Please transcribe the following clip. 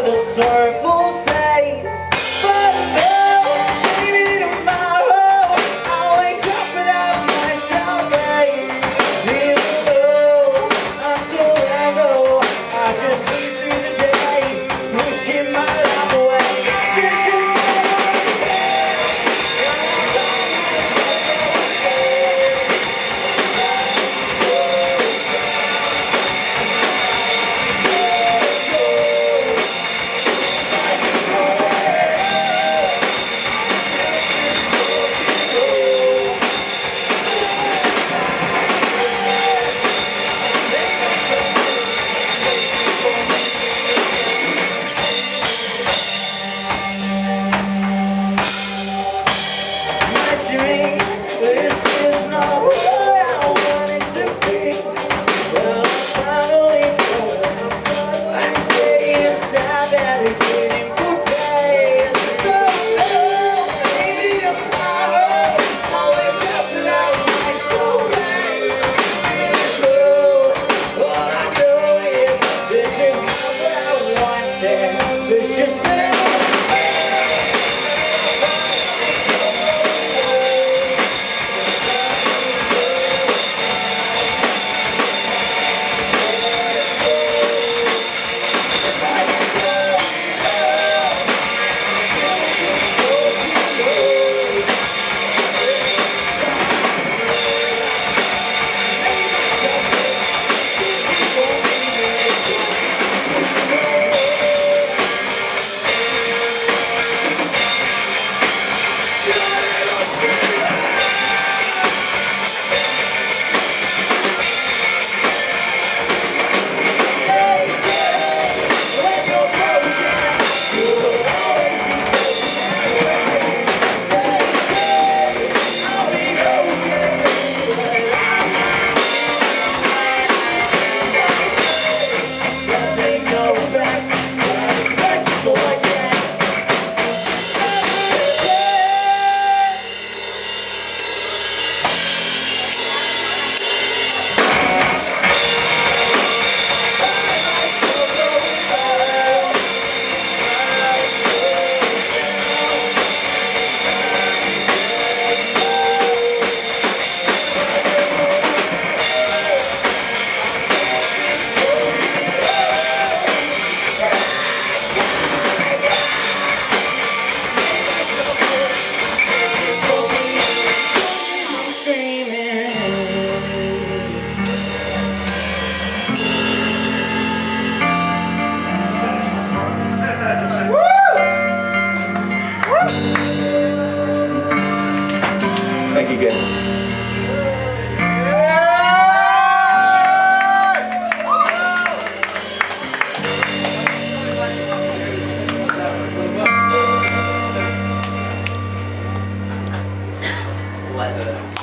for the sorrowful days. But no, maybe tomorrow I'll wake up without my salvation. Even though I'm so mellow, I just sleep through the day, wishing my life away. This is this is not what I wanted to be. Well, I finally know. I stay inside that beginning for days. Oh, maybe tomorrow I'll wake up without my soul. All I know is this is not what I wanted. It's just thank you guys. Let